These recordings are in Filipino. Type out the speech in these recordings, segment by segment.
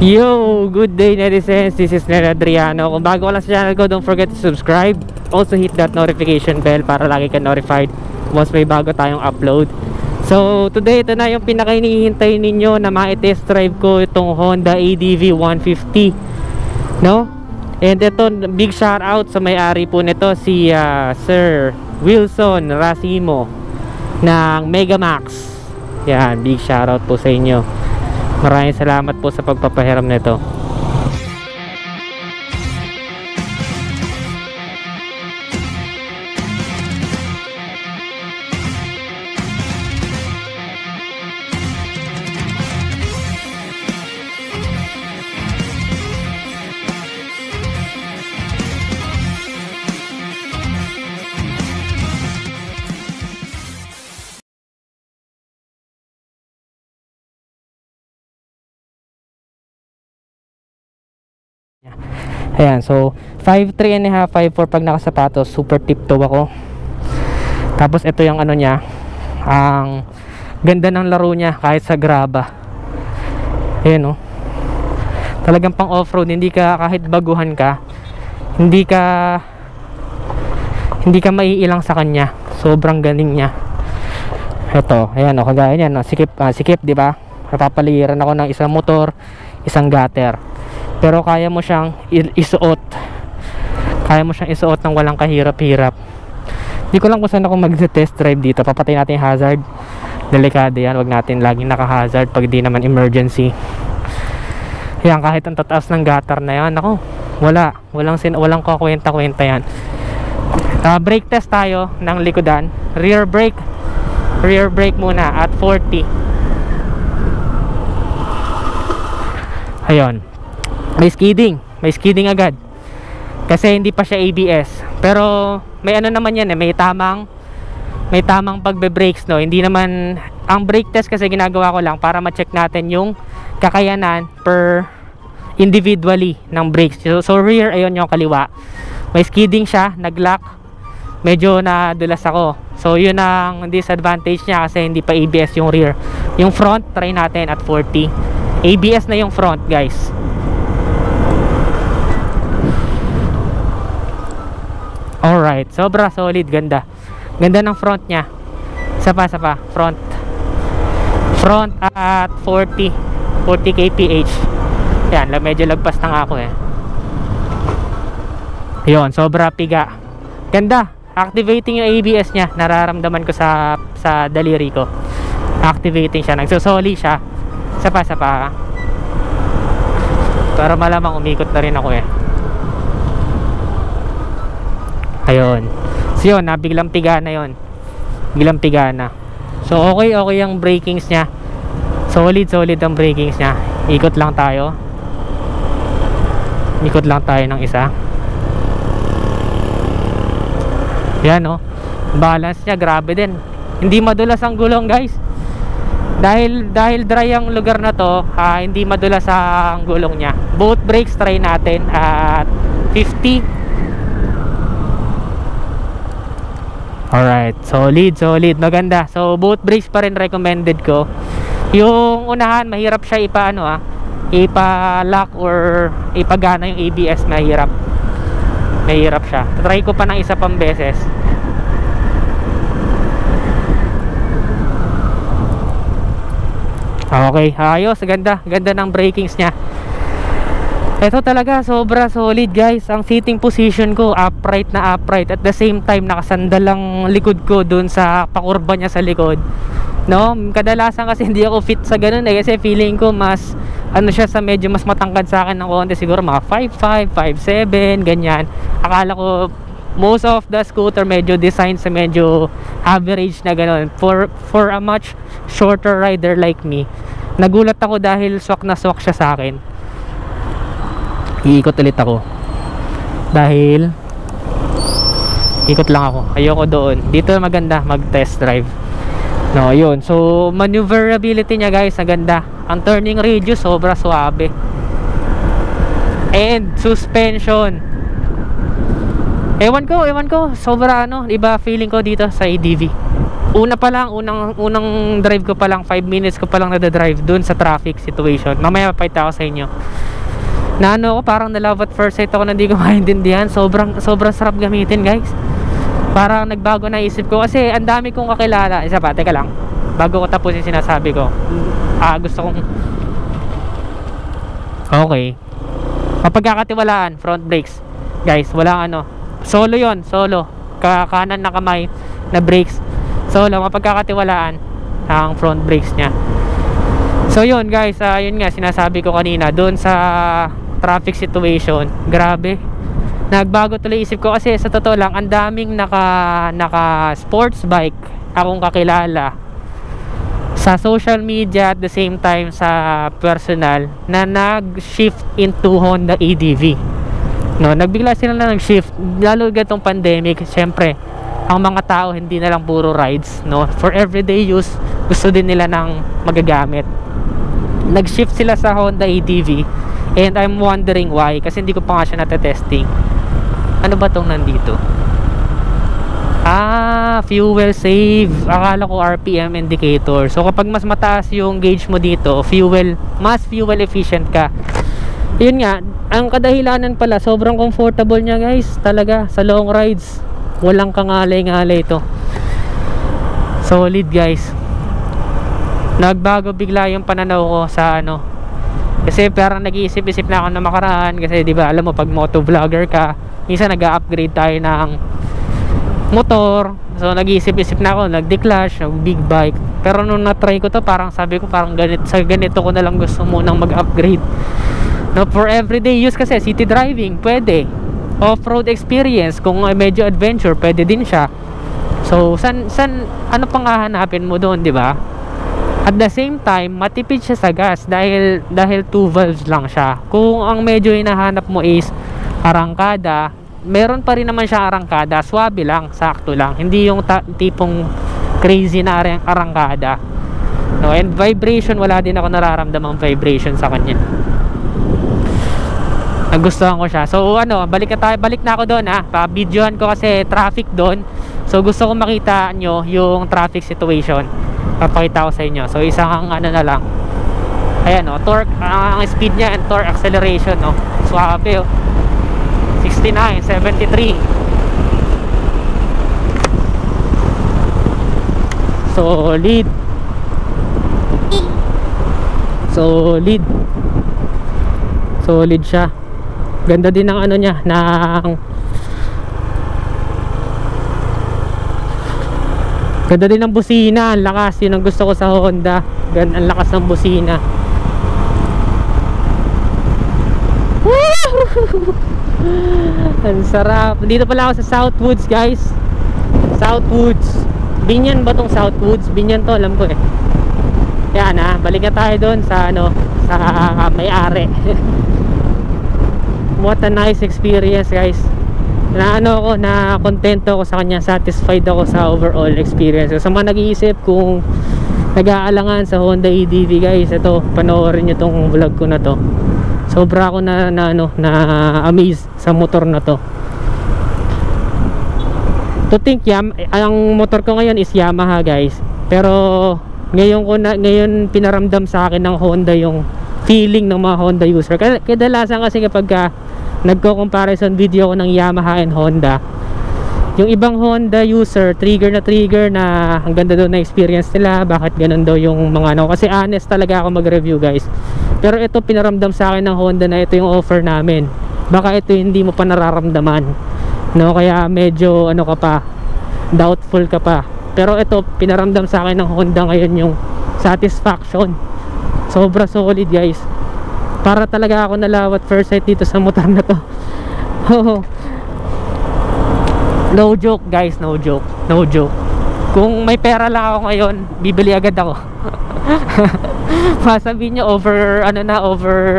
Yo! Good day netizens, this is Nel Adriano. Kung bago ka lang sa channel ko, don't forget to subscribe. Also hit that notification bell para lagi ka notified once may bago tayong upload. So today, ito na yung pinaka-hinihintay ninyo na ma-test drive ko, itong Honda ADV 150, no? And ito, big shout out sa may-ari po nito, si Sir Wilson Racimo ng Megamax. Yan, big shout out po sa inyo. Maraming salamat po sa pagpapahiram nito. Ayan, so 5'3 and a half, 5'4 pag nakasapatos, super tip-toe ako. Tapos ito yung ano niya, ang ganda ng laro niya kahit sa graba. Ayan, oh. Talagang pang off-road, hindi ka, kahit baguhan ka, hindi ka maiilang sa kanya. Sobrang galing niya. Ito, ayan, oh, kagaya niyan, oh, sikip, di ba? Napapaligiran ako ng isang motor, isang gutter. Pero kaya mo siyang isuot. Kaya mo siyang isuot ng walang kahirap-hirap. Hindi ko lang kung saan ako mag-test drive dito. Papatay natin yung hazard. Delikado yan. Huwag natin laging naka-hazard pag di naman emergency. Yan, kahit ang tataas ng gutter na yan, ako, walang kakwenta-kwenta yan. Brake test tayo ng likodan. Rear brake muna at 40. Ayun. May skidding agad kasi hindi pa siya ABS, pero may ano naman yan, may tamang pagbe-brakes, no? Hindi naman, ang brake test kasi ginagawa ko lang para ma-check natin yung kakayanan per individually ng brakes. So rear, ayun yung kaliwa, may skidding siya, nag-lock, medyo nadulas ako. So yun ang disadvantage niya kasi hindi pa ABS yung rear. Yung front, try natin at 40. ABS na yung front, guys. Alright, sobra solid, ganda ng front nya. Sapa, front at 40 kph. Yan, medyo lagpas na nga ako eh. Yun, sobra piga. Ganda, activating yung ABS nya. Nararamdaman ko sa daliri ko. Activating siya, nagsusoli siya. Sapa para malamang umikot na rin ako eh. Ayun. So yun, biglang pigana yun. Biglang pigana. So okay yung brakings nya. Solid ang brakings nya. Ikot lang tayo ng isa. Yan, oh. Balance nya, grabe din. Hindi madulas ang gulong, guys. Dahil dry ang lugar na to, hindi madulas ang gulong nya. Both brakes try natin at 50. Alright, solid, maganda. So both brakes pa rin recommended ko. Yung unahan, mahirap siya ipa-lock or ipagana yung ABS, mahirap siya. Try ko pa ng isa pang beses. Okay, ayos, ganda ng brakings nya. Ito talaga sobra solid, guys. Ang sitting position ko upright at the same time nakasandal ang likod ko dun sa pakurba niya sa likod, no? Kadalasan kasi hindi ako fit sa ganun eh, kasi feeling ko mas ano siya, sa medyo mas matangkad sa akin ng konti, siguro mga 5'5", 5'7", ganyan. Akala ko most of the scooter medyo designed sa medyo average na ganun for a much shorter rider like me. Nagulat ako dahil swak na swak siya sa akin. Iikot ulit ako dahil ikot lang ako, ayoko doon. Dito maganda mag test drive, no? Yun, so maneuverability niya, guys, maganda. Ang turning radius sobra suabe, and suspension, ewan ko sobra iba feeling ko dito sa ADV. Unang drive ko pa lang, 5 minutes ko pa lang nadadrive dun sa traffic situation. Mamaya papayta ako sa inyo na ano ako, parang na love at first sight ako na hindi ko maintindihan. Sobrang sarap gamitin, guys. Parang nagbago na isip ko kasi ang dami kong kakilala. Isa pa, teka lang, bago ko tapos yung sinasabi ko, gusto kong okay, mapagkakatiwalaan front brakes, guys. Walang ano, solo yon, solo kanan na kamay na brakes, solo, mapagkakatiwalaan ang front brakes nya. So yun, guys, yun nga sinasabi ko kanina doon sa traffic situation. Grabe, nagbago tuloy isip ko kasi sa totoo lang ang daming naka sports bike akong kakilala sa social media, at the same time sa personal, na nag-shift into Honda EDV. No, nagbigla sila na nag-shift lalo gatong pandemic. Syempre, ang mga tao hindi na lang puro rides, no? For everyday use, gusto din nila ng magagamit. Nag-shift sila sa Honda EDV, and I'm wondering why, kasi hindi ko pa nga siya natetesting. Ano ba tong nandito? Fuel save. Akala ko RPM indicator. So kapag mas mataas yung gauge mo dito, mas fuel efficient ka. Yun nga, ang kadahilanan pala, sobrang comfortable niya, guys. Talaga, sa long rides, walang kangalay-ngalay ito. Solid, guys. Nagbago bigla yung pananaw ko sa ano, kasi parang nag-iisip-isip na ako na makaraan. Kasi di ba alam mo, pag motovlogger ka, minsan nag-upgrade tayo ng motor. So nag-iisip-isip na ako, nag-declash, big bike. Pero nung na-try ko to, parang sabi ko, parang ganito ko na lang gusto munang mag-upgrade. No, for everyday use kasi, city driving, pwede. Off-road experience, kung medyo adventure, pwede din siya. So, ano pang hahanapin mo doon, di ba? At the same time, matipid siya sa gas dahil 2 valves lang siya. Kung ang medyo hinahanap mo is arangkada, meron pa rin naman siya arangkada, swabe lang, sakto lang. Hindi yung tipong crazy na arangkada. No, and vibration, wala din ako nararamdamang vibration sa kanya. Nagustuhan ko siya. So ano, balik na ako doon, pa-videohan ko kasi traffic doon. So gusto ko makita nyo yung traffic situation. Papakita ko sa inyo. So isang ano na lang. Ayan, torque, ang speed niya and torque acceleration, swabe, 69, 73. Solid. Solid siya. Ganda din ng ano niya, ganda din ng busina. Ang lakas, yun ang gusto ko sa Honda. Ang lakas ng busina. Ang sarap. Dito pala ako sa Southwoods, guys. Southwoods. Binyan ba tong Southwoods? Binyan to, alam ko eh. Yan, balik na tayo doon sa sa may-ari. What a nice experience, guys. Na kontento ako sa kanya, satisfied ako sa overall experience. So, sa mga nag-iisip kung nag-aalangan sa Honda EDV, guys, ito, panoorin nyo tong vlog ko na to. Sobra ako na amaze sa motor na to. To think, ang motor ko ngayon is Yamaha, guys. Pero ngayon pinaramdam sa akin ng Honda yung feeling ng mga Honda user. Kadalasan kasi kapag nagko-comparison video ko ng Yamaha and Honda, yung ibang Honda user trigger na ang ganda daw na experience nila, bakit ganun daw yung mga kasi honest talaga ako mag-review, guys. Pero ito, pinaramdam sa akin ng Honda na ito yung offer namin. Baka ito hindi mo pa nararamdaman, kaya medyo ka pa, doubtful ka pa. Pero ito, pinaramdam sa akin ng Honda ngayon yung satisfaction. Sobra solid, guys. Para talaga ako nalawat first sight dito sa motor na to. No joke, guys, no joke. Kung may pera lang ako ngayon, bibili agad ako. Masabihin nyo over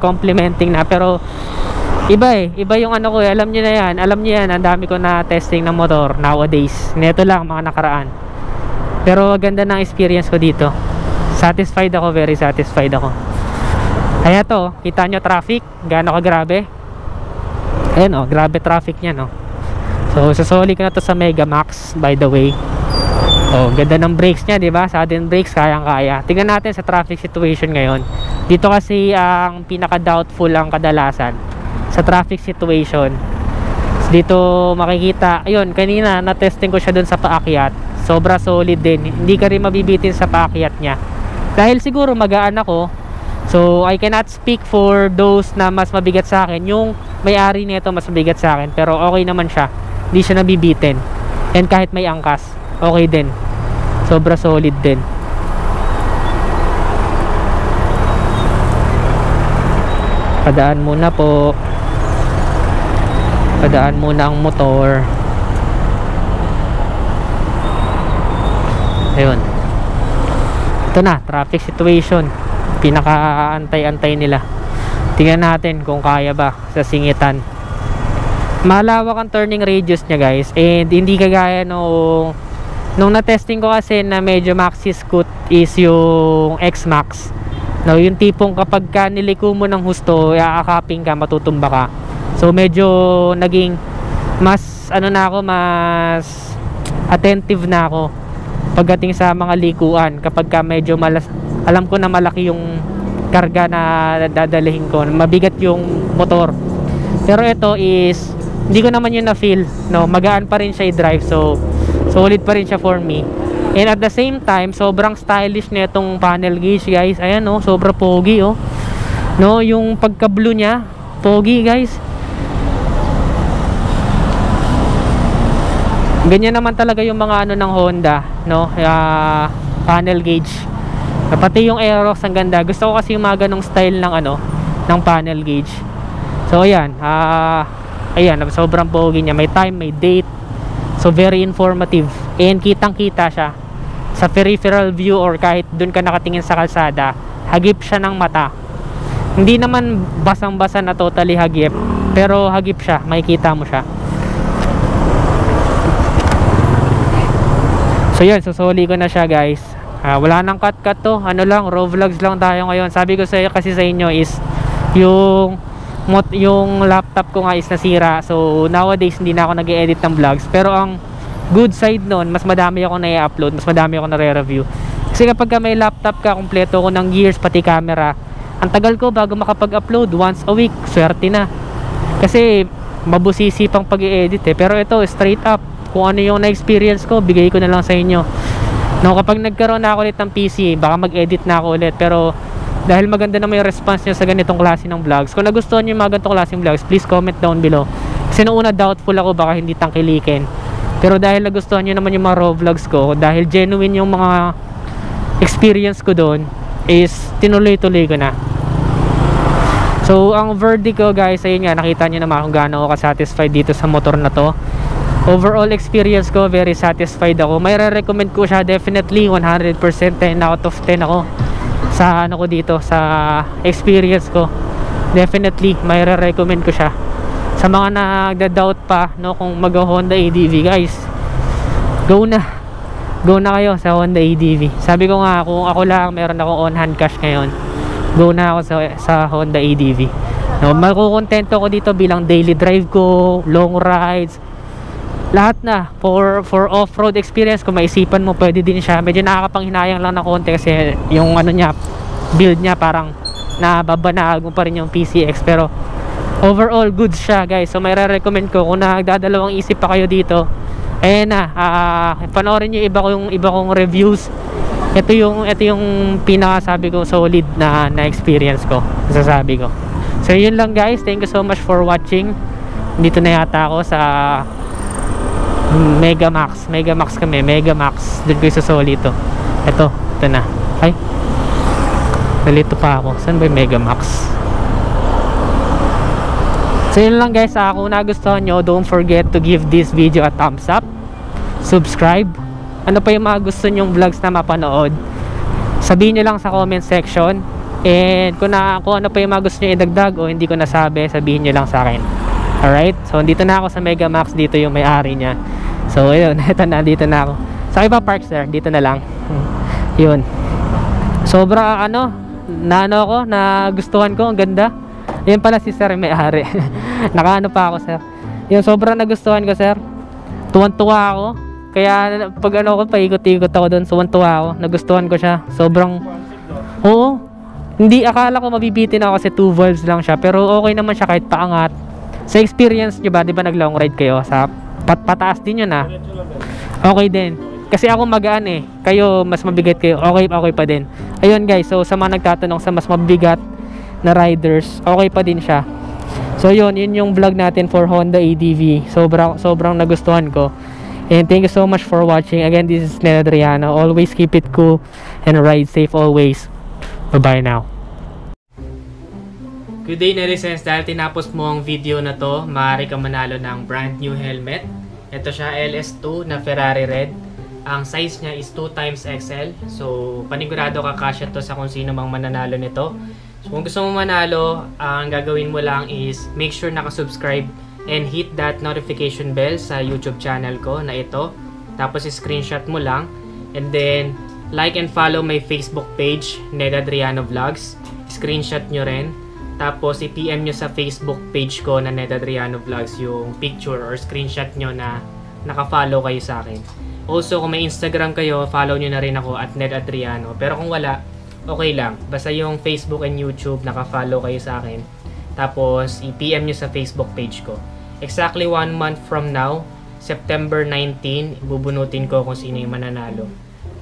complimenting na, pero iba yung ko eh. Alam nyo yan, ang dami ko na testing ng motor nowadays. Neto lang, mga nakaraan. Pero ganda ng experience ko dito. Satisfied ako, very satisfied ako. Kaya to, kita nyo traffic, gaano ka grabe. Ayan grabe traffic nya, So sasoli ko na to sa Mega Max, by the way. Ganda ng brakes nya, diba? Sudden brakes, kayang kaya. Tingnan natin sa traffic situation ngayon. Dito kasi ang pinaka-doubtful ang kadalasan sa traffic situation. Dito makikita, ayun, kanina na-testing ko siya dun sa paakyat. Sobra solid din. Hindi ka rin mabibitin sa paakyat niya. Dahil siguro magaan ako, so I cannot speak for those na mas mabigat sa akin. Yung may-ari nito mas mabigat sa akin, pero okay naman siya. Hindi siya nabibitin. And kahit may angkas, okay din. Sobra solid din. Padaan muna po. Padaan muna ang motor. Ayun. Ito na, traffic situation. Pinaka-antay-antay nila. Tingnan natin kung kaya ba sa singitan. Malawak ang turning radius niya, guys. And hindi kagaya nung na-testing ko kasi na medyo maxi scoot is yung X-Max. No, yung tipong kapag ka niliko mo ng husto, aakaping ka, matutumba ka. So medyo naging mas mas attentive na ako pagdating sa mga likuan kapag ka medyo alam ko na malaki yung karga na dadalhin ko, mabigat yung motor. Pero ito is hindi ko naman yun na feel, no, magaan pa rin siya i-drive, so solid pa rin siya for me. And at the same time, sobrang stylish na itong panel gauge, guys. Ayan, no, sobra pogi, oh. No, yung pagka-blue niya, pogi, guys. Ganyan naman talaga yung mga ng Honda, no, panel gauge. Pati yung Aerox ang ganda. Gusto ko kasi yung mga ganong style ng ng panel gauge. So ayan, ayan, sobrang pogi niya. May time, may date. So very informative. And kitang-kita siya sa peripheral view or kahit dun ka nakatingin sa kalsada. Hagip siya ng mata. Hindi naman basang-basa na totally hagip, pero hagip siya, makikita mo siya. So yun, susuli ko na siya, guys. Wala nang cut-cut to. Raw vlogs lang tayo ngayon. Sabi ko kasi sa inyo is yung laptop ko nga is nasira. So nowadays hindi na ako nag-edit ng vlogs. Pero ang good side nun, mas madami ako na-i-upload, mas madami ako na-re-review. Kasi kapag may laptop ka, kompleto ko ng gears, pati camera, ang tagal ko bago makapag-upload. Once a week, swerte na. Kasi mabusisi pang pag-i-edit Pero ito, straight up, kung ano yung na-experience ko, bigay ko na lang sa inyo. No, kapag nagkaroon na ako ulit ng PC, baka mag-edit na ako ulit. Pero dahil maganda na may response nyo sa ganitong klase ng vlogs, kung nagustuhan nyo yung mga ganitong klase ng vlogs, please comment down below. Kasi noong una doubtful ako, baka hindi tangkilikin. Pero dahil nagustuhan nyo naman yung mga raw vlogs ko, dahil genuine yung mga experience ko doon, is tinuloy-tuloy ko na. So ang verdict ko, guys, ayun nga, nakita nyo naman kung gaano ako ka-satisfied dito sa motor na to. Overall experience ko, very satisfied ako. May re-recommend ko siya definitely 100%, 10 out of 10 ako sa ko dito, sa experience ko. Definitely may re-recommend ko siya. Sa mga nagda-doubt pa, no, kung mag-Honda ADV, guys, go na kayo sa Honda ADV. Sabi ko nga, kung ako lang meron akong on-hand cash ngayon, go na ako sa Honda ADV. No, makukontento ko dito bilang daily drive ko, long rides, lahat na. For off-road experience, kung maisipan mo, pwede din siya. Medyo nakakapanghinayang lang na konti kasi yung niya, build niya parang nababanag mo pa rin yung PCX. Pero overall, good siya, guys. So may re-recommend ko kung nagdadalawang isip pa kayo dito, ayan na, panoorin nyo iba kong reviews. Ito yung pinakasabi ko solid na experience ko, nasasabi ko. So yun lang, guys. Thank you so much for watching. Dito na yata ako sa Megamax kami, Megamax. Doon ko isusoli ito. Ito na. Ay, nalito pa ako. Saan ba yung Megamax? So yun lang, guys. Kung nagustuhan nyo, don't forget to give this video a thumbs up, subscribe. Ano pa yung mga gusto nyong vlogs na mapanood, sabihin nyo lang sa comment section. And kung ano pa yung mga gusto nyo idagdag o hindi ko nasabi, sabihin nyo lang sa akin. Alright, so dito na ako sa Megamax. Dito yung may-ari niya. So ayun, dito na ako. Sa iba park, sir, dito na lang. Yun. Sobra nagustuhan ko, ang ganda. Yan pala si sir may-ari. Nakaano pa ako, sir. Yun, sobrang nagustuhan ko, sir. Tuwan-tuwa ako. Kaya pag paikot-ikot ako doon, tuwan-tuwa ako. Nagustuhan ko siya. Sobrang, oo. Hindi, akala ko mabibitin ako kasi 2 valves lang siya, pero okay naman siya kahit paangat. Sa experience nyo ba, di ba nag long ride kayo? Sa pataas din yun Okay din. Kasi ako magaan kayo mas mabigat kayo, okay pa din. Ayun guys, so sa mga nagtatanong sa mas mabigat na riders, okay pa din siya. So yun yung vlog natin for Honda ADV. Sobrang nagustuhan ko. And thank you so much for watching. Again, this is Ned Adriano. Always keep it cool and ride safe always. Bye-bye now. Good day netizens, dahil tinapos mo ang video na to, maaari ka manalo ng brand new helmet. Ito siya, LS2 na Ferrari Red. Ang size niya is 2XXL. So panigurado ka kasya to sa kung sino mang mananalo nito. So kung gusto mo manalo, ang gagawin mo lang is make sure nakasubscribe and hit that notification bell sa YouTube channel ko na ito. Tapos screenshot mo lang. And then like and follow my Facebook page, Ned Adriano Vlogs. Screenshot nyo rin. Tapos i-PM nyo sa Facebook page ko na Ned Adriano Vlogs yung picture or screenshot nyo na naka-follow kayo sa akin. Also, kung may Instagram kayo, follow nyo na rin ako at Ned Adriano. Pero kung wala, okay lang. Basta yung Facebook and YouTube, naka-follow kayo sa akin. Tapos i-PM nyo sa Facebook page ko. Exactly 1 month from now, September 19, bubunutin ko kung sino yung mananalo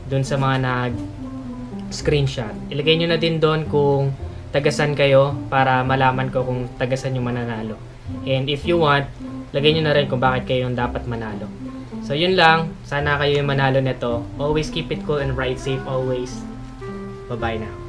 dun sa mga nag-screenshot. Ilagay nyo na din doon kung tagasan kayo para malaman ko kung tagasan yung mananalo. And if you want, lagay nyo na rin kung bakit kayo yung dapat manalo. So yun lang, sana kayo yung manalo nito. Always keep it cool and ride safe always. Bye-bye now.